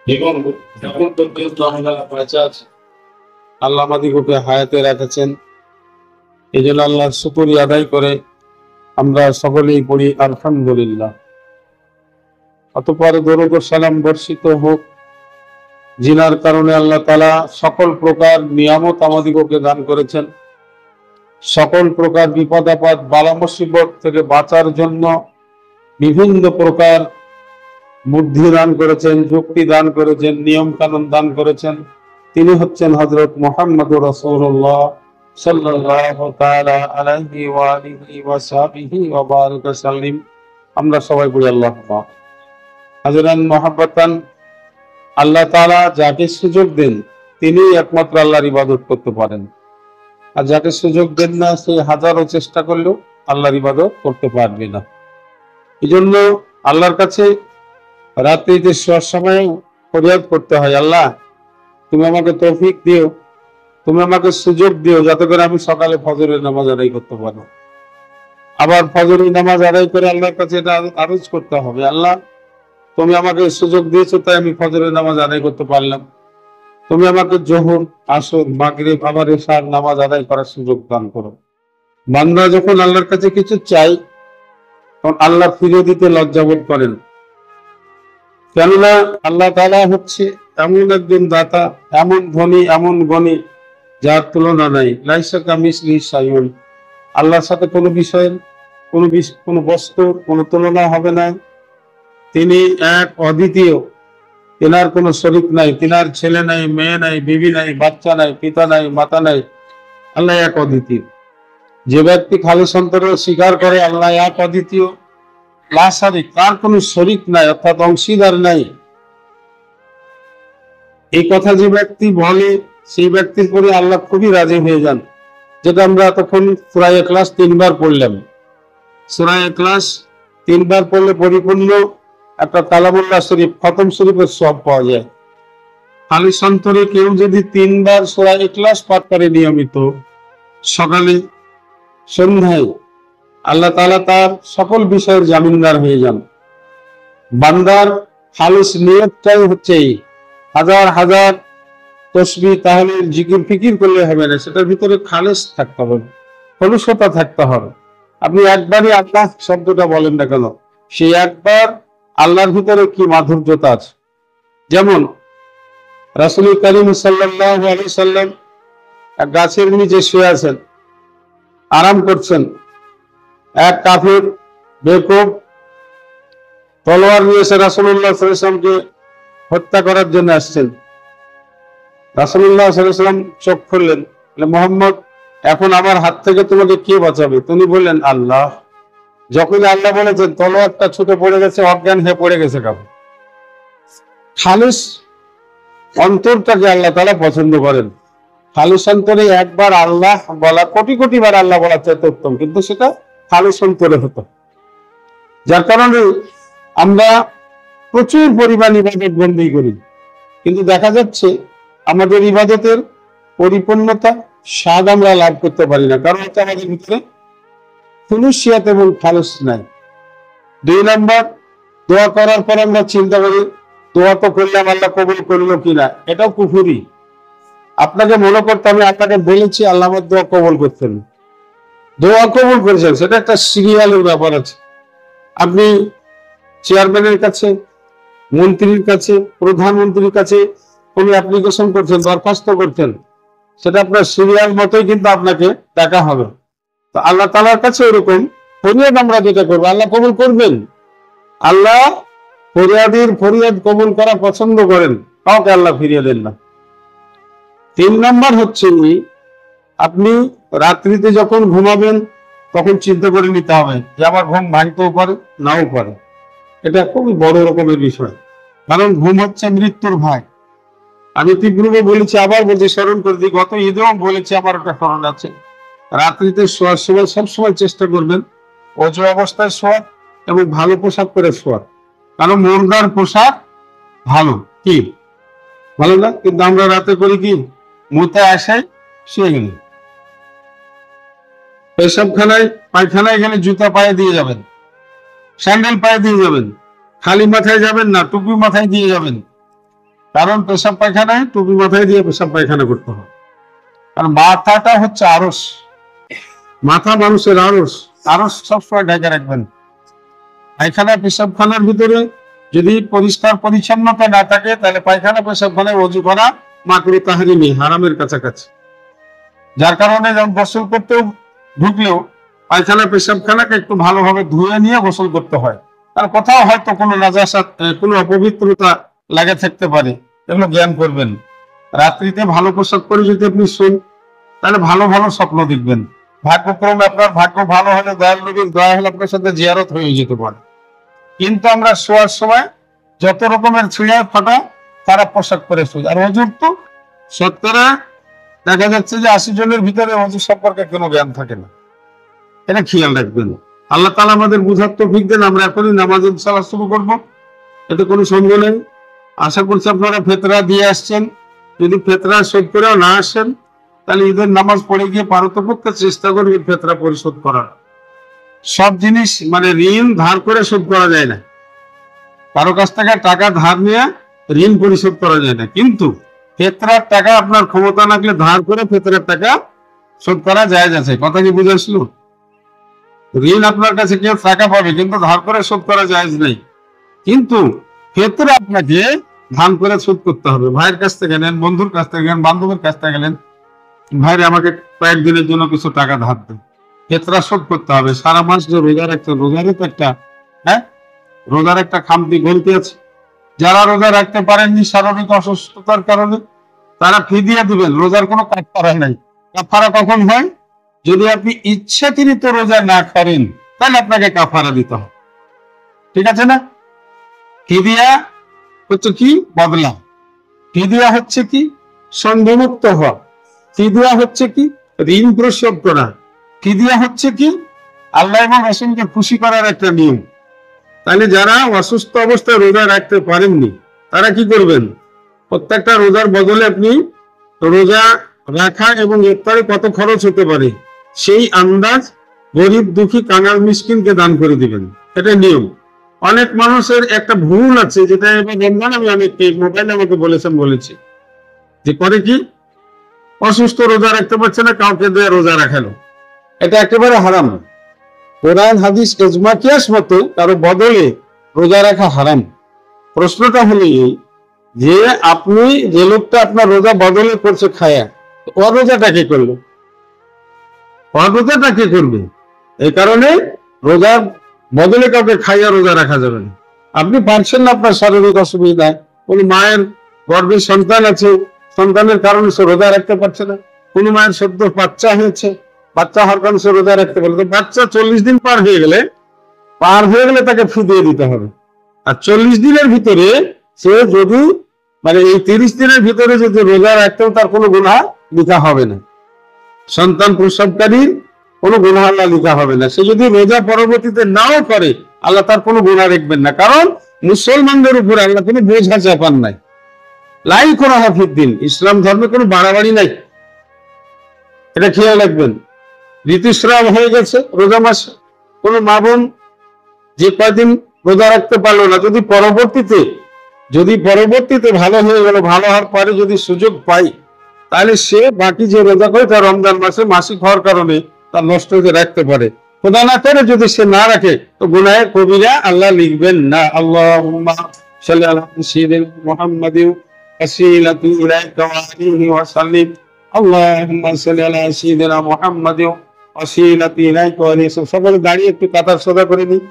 এবং যখন পর্যন্ত আমরা বেঁচে আছি আল্লাহ আমাদিগকে হায়াতে রেখেছেন, এই জন্য আল্লাহর শুকরিয়া আদায় করে আমরা সকলেই পড়ি আলহামদুলিল্লাহ। অতঃপর দরুদ ও সালাম বর্ষিত হোক জিনার কারণে আল্লাহ তাআলা সকল প্রকার নিয়ামত আমাদিগকে দান করেছেন, সকল প্রকার বিপদ আপদ বালা মুসিবত থেকে বাঁচার জন্য বিভিন্ন প্রকার বুদ্ধি দান করেছেন, যুক্তি দান করেছেন, নিয়ম কানুন দান করেছেন। তিনি হচ্ছেন হযরত মুহাম্মদুর রাসূলুল্লাহ সাল্লাল্লাহু তাআলা আলাইহি ওয়া আলিহি ওয়া সাহবিহি ওয়া বারাকা সাল্লিম। আমরা সবাই বলি আল্লাহুম্মা। হাজরান মুহাব্বাতান, আল্লাহ তাআলা যাকে সুযোগ দেন তিনি একমাত্র আল্লাহর ইবাদত করতে পারেন, আর যাকে সুযোগ দেন না সে হাজারো চেষ্টা করলেও আল্লাহর ইবাদত করতে পারবে না। এই জন্য আল্লাহর কাছে রাত্রিতে শোয়ার সময় ফরিয়াদ করতে হয়, আল্লাহ তুমি আমাকে তৌফিক দিও, তুমি আমাকে সুযোগ দিও যাতে করে আমি সকালে ফজরের নামাজ আদায় করতে পারো। আবার ফজরের নামাজ আদায় করে আল্লাহর কাছে এটা আরজ করতে হবে, আল্লাহ তুমি আমাকে সুযোগ দিয়েছো তাই আমি ফজরের নামাজ আদায় করতে পারলাম, তুমি আমাকে যোহর আসর মাগরিব আবার এশার নামাজ আদায় করার সুযোগ দান করো। বান্দা যখন আল্লাহর কাছে কিছু চাই তখন আল্লাহ ফিরিয়ে দিতে লজ্জাবোধ করেন, কেননা আল্লাহ তাআলা হচ্ছে এমন একজন দাতা, এমন ধনী, এমন গণী যার তুলনা নাই। লাইসা কামিসলিহি শাইউন, আল্লাহর সাথে কোনো বিষয়ের কোনো বস্তুর কোনো তুলনা হবে না। তিনি এক অদ্বিতীয়, তিনার কোনো শরীক নাই, তিনার ছেলে নাই, মেয়ে নাই, বিবি নাই, বাচ্চা নাই, পিতা নাই, মাতা নাই। আল্লাহ এক অদ্বিতীয়। যে ব্যক্তি খালিস অন্তরে স্বীকার করে আল্লাহ এক অদ্বিতীয়, লা শারিক, তার কোনো শরীক নাই অর্থাৎ অংশীদার নাই, এই কথা যে ব্যক্তি বলে সেই ব্যক্তির পরে আল্লাহ খুবই রাজি হয়ে যান। যেটা আমরা এতক্ষণ সূরা ইখলাস 3 বার পড়লাম। সূরা ইখলাস 3 বার পড়লে পরিপূর্ণ একটা কালামুল্লাহ শরীফ খতম শরীফের সওয়াব পাওয়া যায়। খালিস অন্তরে কেউ যদি 3 বার সূরা ইখলাস পাঠ করে নিয়মিত সকালে সন্ধ্যায়, আল্লাহ তাআলা তার সকল বিষয়ের জামিনদার হয়ে যান। বান্দার খালিস নিয়তটাই হচ্ছে হাজার হাজার তসবিহ তাহলিল জিকির ফিকির করলে হবে না, সেটার ভিতরে খালিস থাকতে হবে, খলুসতা থাকতে হবে। আপনি একবারই আল্লাহ শব্দটা বলেন না কেন, সেই একবার আল্লাহর ভিতরে কি মাধুর্যতা আছে। যেমন রাসূল করিম সাল্লাল্লাহু আলাইহি সাল্লাম এক গাছের নিচে শুয়ে আছেন, আরাম করছেন। এক কাফির বেকুব তলোয়ার নিয়ে এসে রাসূলুল্লাহ সাল্লাল্লাহু আলাইহি ওয়াসাল্লামকে হত্যা করার জন্য আসছেন। রাসূলুল্লাহ সাল্লাল্লাহু আলাইহি ওয়াসাল্লাম চোখ খুললেন, মুহাম্মদ এখন আমার হাত থেকে তোমাকে কে বাঁচাবে? তিনি বললেন আল্লাহ। যখন আল্লাহ বলেছেন তলোয়ারটা ছুটে পড়ে গেছে, অজ্ঞান হয়ে পড়ে গেছে কাফির। খালিস অন্তরটাকে আল্লাহ তাআলা পছন্দ করেন। খালিস অন্তরে একবার আল্লাহ বলা কোটি কোটি বার আল্লাহ বলা চাইতে উত্তম, কিন্তু সেটা খালিস অন্তরে হতো। যার কারণে আমরা প্রচুর পরিমাণ ইবাদত বন্দী করি, কিন্তু দেখা যাচ্ছে আমাদের ইবাদতের পরিপূর্ণতা স্বাদ আমরা লাভ করতে পারি না, কারণ এটা আমাদের ভিতরে খুলুসিয়াত এবং খালিস নাই। 2 নম্বর, দোয়া করার পর আমরা চিন্তা করি দোয়া তো করলাম আল্লাহ কবুল করলো কিনা, এটাও কুফরি। আপনাকে মনে করতে আমি আপনাকে বলেছি আল্লাহ আমার দোয়া কবুল করতেন, দোয়া কবুল করেছেন, সেটা একটা সিরিয়ালের ব্যাপার আছে। আপনি চেয়ারম্যানের কাছে, মন্ত্রীর কাছে, প্রধানমন্ত্রীর কাছে কোন অ্যাপ্লিকেশন করছেন, দরখাস্ত করছেন, সেটা আপনার সিরিয়াল মতোই কিন্তু আপনাকে দেখা হবে। তো আল্লাহ তাআলার কাছে এরকম ফরিয়াদ আমরা যেটা করবো আল্লাহ কবুল করবেন। আল্লাহ ফরিয়াদের ফরিয়াদ কবুল করা পছন্দ করেন, কাউকে আল্লাহ ফিরিয়ে দেন না। 3 নম্বর হচ্ছে আপনি রাত্রিতে যখন ঘুমাবেন তখন চিন্তা করে নিতে হবে যে আমার ঘুম ভাঙতেও পারে নাও পারে। এটা খুবই বড় রকমের বিষয়, কারণ ঘুম হচ্ছে মৃত্যুর ভয়। আমি তীব্রভাবে বলেছি, আবার বলছি, স্মরণ করে দিই, গত ঈদেও বলেছি, আমার একটা স্মরণ আছে। রাত্রিতে শোয়ার সময় সবসময় চেষ্টা করবেন অজু অবস্থায় শোয়া এবং ভালো পোশাক পরে শোয়া, কারণ মুর্দার পোশাক ভালো কি ভালো না, কিন্তু আমরা রাতে করি কি মুতে আসায় শুয়ে গেল। পেশাবখানায় পায়খানায় গেলে জুতা পায়ে দিয়ে যাবেন, স্যান্ডেল পায়ে দিয়ে যাবেন, খালি মাথায় যাবেন না, টুপি মাথায় দিয়ে যাবেন। কারণ পেশাব পায়খানায় টুপি মাথায় দিয়ে পেশাব পায়খানা করতে হয়। কারণ মাথাটা হচ্ছে আরস, মাথা মানুষের আরস, আরস সবসময় ঢেকে রাখবেন। পায়খানা পেশাবখানার ভিতরে যদি পরিষ্কার পরিচ্ছন্নতা না থাকে তাহলে পায়খানা পেশাবখানায় ওযু করা মাকরুহ তাহরিমি, হারামের কাছাকাছি। যার কারণে যখন গোসল করতেও ঢুকলেও পায়খানা পেশাবখানাকে একটু ভালোভাবে ধুয়ে নিয়ে গোসল করতে হয়। আর কোথাও হয়তো কোনো নাজাসাত, কোনো অপবিত্রতা লাগে থাকতে পারে, এগুলো জ্ঞান করবেন। রাত্রিতে ভালো পোশাক পরে যদি আপনি শোন তাহলে ভালো ভালো স্বপ্ন দেখবেন। ভাগ্যক্রমে আপনার ভাগ্য ভালো হলে, দয়াল নবীর দয়া হলে আপনার সাথে জিয়ারত হয়ে যেতে পারে। কিন্তু আমরা শোয়ার সময় যত রকমের ছিঁড়া ফাটা খারাপ পোশাক পরে শুই। আর অজুর তো শতকরা দেখা যাচ্ছে যে 80 জনের ভিতরে অজু সম্পর্কে কোনো জ্ঞান থাকে না। এটা খেয়াল রাখবেন। আল্লাহ তাআলা আমাদের বুঝার তৌফিক দেন। আমরা এখনই নামাজ ইনশাআল্লাহ শুরু করবো, এতে কোনো সন্দেহ নেই। আশা করছি আপনারা ফেতরা দিয়ে আসছেন। যদি ফেতরা শোধ করেও না আসেন তাহলে ঈদের নামাজ পড়ে গিয়ে পারতপক্ষে চেষ্টা করবেন ফেতরা পরিশোধ করার। সব জিনিস মানে ঋণ ধার করে শোধ করা যায় না, কারো কাছ থেকে টাকা ধার নিয়ে ঋণ পরিশোধ করা যায় না। কিন্তু ফেতরার টাকা আপনার ক্ষমতা থাকলে ধার করে ফেতরার টাকা শোধ করা যায় যাচ্ছে। কথা কি বুঝে আসলো? ঋণ আপনার কাছে কেউ টাকা পাবে কিন্তু ধার করে শোধ করা যায় নাই। কিন্তু ফেতরা আপনাকে ধান করে শোধ করতে হবে। ভাইয়ের কাছ থেকে নেন, বন্ধুর কাছ থেকে নেন, বান্ধবের কাছ থেকে গেলেন, ভাইরে আমাকে কয়েকদিনের জন্য কিছু টাকা ধার দেন, ফেতরা শোধ করতে হবে। সারা মাস যে রোজা রাখতে, রোজারও তো একটা রোজার একটা খামতি গলতি আছে। যারা রোজা রাখতে পারেননি শারীরিক অসুস্থতার কারণে, তারা ফিদিয়া দিবেন। রোজার কোনো কাফারা নাই। কাফারা কখন হয়? যদি আপনি ইচ্ছাকৃত রোজা না করেন তাহলে আপনাকে কাফারা দিতে হবে। ঠিক আছে না? ফিদিয়া হচ্ছে কি? বদলা। ফিদিয়া হচ্ছে কি? সন্দেহমুক্ত হওয়া। ফিদিয়া হচ্ছে কি? ঋণ পরিশোধ করা। ফিদিয়া হচ্ছে কি? আল্লাহ এবং রাসূলকে খুশি করার একটা নিয়ম। তাহলে যারা অসুস্থ অবস্থায় রোজা রাখতে পারেননি তারা কি করবেন? প্রত্যেকটা রোজার বদলে আপনি রোজা রাখা এবং ইফতারে কত খরচ হতে পারে সেই আন্দাজ গরিব দুঃখী কাঙাল মিসকিনকে দান করে দিবেন। এটা নিয়ম। অনেক মানুষের একটা ভুল আছে, যেটা এবার রমজান আমি অনেক মোবাইলে আমাকে বলেছি যে করে কি, অসুস্থ রোজা রাখতে পারছে না, কাউকে দিয়ে রোজা রাখালো। এটা একেবারে হারাম। কোরআন হাদিস ইজমা কিয়াস মতে কারো বদলে রোজা রাখা হারাম। প্রশ্নটা হলো এই যে আপনি যে লোকটা আপনার রোজা বদলে করছে খায়া, অরোজাটা কে করলো? অরোজাটা কে করবে? এই কারণে রোজার বদলে কাউকে খাইয়া রোজা রাখা যাবে না। আপনি পারছেন না, আপনার শারীরিক অসুবিধা, কোন মায়ের গর্ভে সন্তান আছে, সন্তানের কারণে সে রোজা রাখতে পারছে না। কোন মায়ের সদ্য বাচ্চা হয়েছে, বাচ্চা হওয়ার কারণে সে রোজা রাখতে পারলো। তো বাচ্চা 40 দিন পার হয়ে গেলে তাকে ফিদিয়ে দিতে হবে। আর 40 দিনের ভিতরে সে যদি মানে এই 30 দিনের ভিতরে যদি রোজা রাখতেও তার কোনো গুনাহ লিখা হবে না। সন্তান প্রসবকারীর কোনো গুনাহ আল্লাহ লিখা হবে না। সে যদি রোজা পরবর্তীতে নাও করে আল্লাহ তার কোনো গুনাহ রাখবেন না। কারণ মুসলমানদের উপরে আল্লাহ কোনো বোঝা চাপান নাই। লাই করা হাফিদ্দিন, ইসলাম ধর্মে কোনো বাড়াবাড়ি নাই। এটা খেয়াল রাখবেন। ঋতুস্রাব হয়ে গেছে রোজা মাসে, কোনো মা বোন যে কয়দিন রোজা রাখতে পারলো না, যদি পরবর্তীতে ভালো হয়ে গেল, ভালো হওয়ার পরে যদি সুযোগ পাই তাহলে সে বাকি যে রোজা করে তার রমজান মাসে মাসিক হওয়ার কারণে তার নষ্ট হতে রাখতে পারে। খোদা না করে যদি সে না রাখে তো গুনাহের কবিরা আল্লাহ লিখবেন না। আল্লাহুম্মা সাল্লি আলা সাইয়্যিদিনা মুহাম্মাদিন ওয়াসিলাতু ইলাইকা ওয়া আলিহি ওয়া সাল্লিম। আল্লাহুম্মা সাল্লি আলা সাইয়্যিদিনা মুহাম্মাদিন ওয়াসিলাতু ইলাইকা ওয়া আলিহি। সকলে দাঁড়িয়ে একটু কাতার সোজা করে নিই।